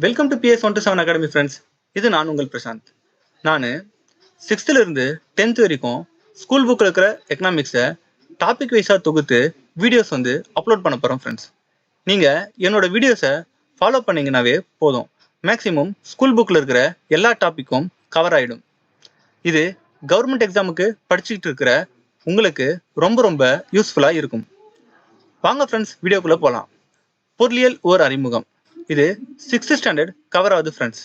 Welcome to PS127 academy friends. இது நான் உங்கள் பிரசாந்த். நான் 6th இருந்து 10th வரைக்கும் ஸ்கூல் புக்கில் இருக்கிற எக்கனாமிக்ஸை டாபிக் வைஸாக தொகுத்து வீடியோஸ் அப்லோட் பண்ண போகிறோம் ஃப்ரெண்ட்ஸ். நீங்கள் என்னோட வீடியோஸை ஃபாலோ பண்ணிங்கனாவே போதும், மேக்ஸிமம் ஸ்கூல் புக்கில் இருக்கிற எல்லா டாப்பிக்கும் கவர் ஆகிடும். இது கவர்மெண்ட் எக்ஸாமுக்கு படிச்சுக்கிட்டு இருக்கிற உங்களுக்கு ரொம்ப ரொம்ப யூஸ்ஃபுல்லாக இருக்கும். வாங்க ஃப்ரெண்ட்ஸ், வீடியோக்குள்ளே போகலாம். பொருளியல் ஓர் அறிமுகம். இது 6th ஸ்டாண்டர்ட் கவர் ஆகுது ஃப்ரெண்ட்ஸ்.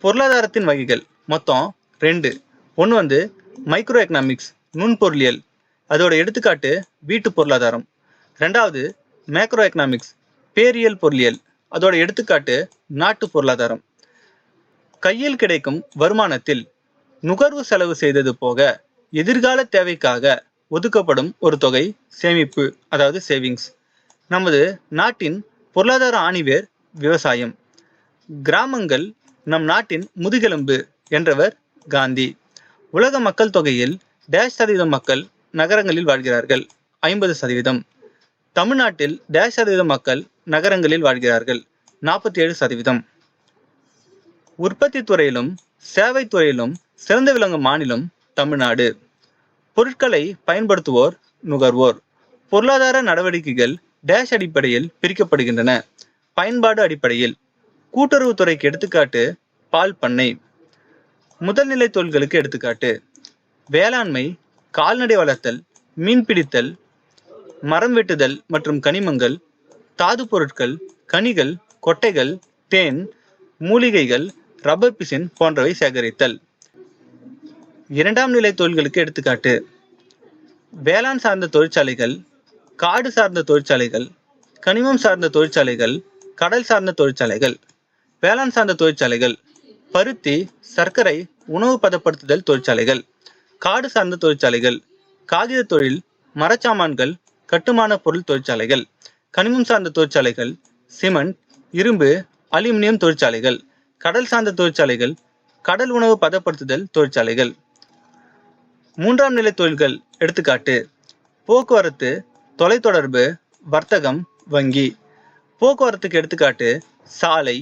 பொருளாதாரத்தின் வகைகள் மொத்தம் 2. ஒன்று மைக்ரோ எக்கனாமிக்ஸ், நுண்பொருளியல், அதோட எடுத்துக்காட்டு வீட்டு பொருளாதாரம். 2வது மேக்ரோ எக்கனாமிக்ஸ், பேரியல் பொருளியல், அதோட எடுத்துக்காட்டு நாட்டு பொருளாதாரம். கையில் கிடைக்கும் வருமானத்தில் நுகர்வு செலவு செய்தது போக எதிர்கால தேவைக்காக ஒதுக்கப்படும் ஒரு தொகை சேமிப்பு, அதாவது சேவிங்ஸ். நமது நாட்டின் பொருளாதார ஆணிவேர் விவசாயம். கிராமங்கள் நம் நாட்டின் முதுகெலும்பு என்றவர் காந்தி. உலக மக்கள் தொகையில் -% மக்கள் நகரங்களில் வாழ்கிறார்கள், 50%. தமிழ்நாட்டில் -% மக்கள் நகரங்களில் வாழ்கிறார்கள், 47%. உற்பத்தி துறையிலும் சேவை துறையிலும் சிறந்து விளங்கும் மாநிலம் தமிழ்நாடு. பொருட்களை பயன்படுத்துவோர் நுகர்வோர். பொருளாதார நடவடிக்கைகள் டேஷ் அடிப்படையில் பிரிக்கப்படுகின்றன. பயன்பாடு அடிப்படையில். கூட்டுறவுத்துறைக்கு எடுத்துக்காட்டு பால் பண்ணை. முதல்நிலை தொழில்களுக்கு எடுத்துக்காட்டு வேளாண்மை, கால்நடை வளர்த்தல், மீன்பிடித்தல், மரம் வெட்டுதல் மற்றும் கனிமங்கள், தாது பொருட்கள், கனிகள், கொட்டைகள், தேன், மூலிகைகள், ரப்பர் பிசின் போன்றவை சேகரித்தல். இரண்டாம் நிலை தொழில்களுக்கு எடுத்துக்காட்டு வேளாண் சார்ந்த தொழிற்சாலைகள், காடு சார்ந்த தொழிற்சாலைகள், கனிமம் சார்ந்த தொழிற்சாலைகள், கடல் சார்ந்த தொழிற்சாலைகள். வேளாண் சார்ந்த தொழிற்சாலைகள் பருத்தி, சர்க்கரை, உணவு பதப்படுத்துதல் தொழிற்சாலைகள். காடு சார்ந்த தொழிற்சாலைகள் காகித தொழில், மரச்சாமான்கள், கட்டுமான பொருள் தொழிற்சாலைகள். கனிமம் சார்ந்த தொழிற்சாலைகள் சிமெண்ட், இரும்பு, அலுமினியம் தொழிற்சாலைகள். கடல் சார்ந்த தொழிற்சாலைகள் கடல் உணவு பதப்படுத்துதல் தொழிற்சாலைகள். மூன்றாம் நிலை தொழில்கள் எடுத்துக்காட்டு போக்குவரத்து, தொலைத்தொடர்பு, வர்த்தகம், வங்கி. போக்குவரத்துக்கு எடுத்துக்காட்டு சாலை,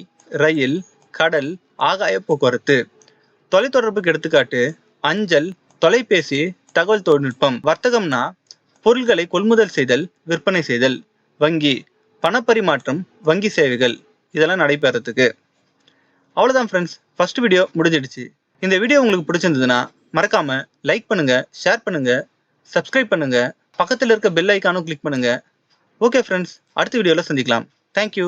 ரயில், கடல், ஆகாய போக்குவரத்து. தொலைத்தொடர்புக்கு எடுத்துக்காட்டு அஞ்சல், தொலைபேசி, தகவல் தொழில்நுட்பம். வர்த்தகம்னா பொருள்களை கொள்முதல் செய்தல், விற்பனை செய்தல். வங்கி பணப்பரிமாற்றம், வங்கி சேவைகள் இதெல்லாம் நடைபெறத்துக்கு. அவ்வளோதான் ஃப்ரெண்ட்ஸ், ஃபர்ஸ்ட் வீடியோ முடிஞ்சிடுச்சு. இந்த வீடியோ உங்களுக்கு பிடிச்சிருந்ததுன்னா மறக்காம லைக் பண்ணுங்க, ஷேர் பண்ணுங்க, சப்ஸ்கிரைப் பண்ணுங்க, பக்கத்தில் இருக்க பெல் ஐக்கானும் கிளிக் பண்ணுங்க. ஓகே ஃப்ரெண்ட்ஸ், அடுத்த வீடியோவில் சந்திக்கலாம். தேங்க்யூ.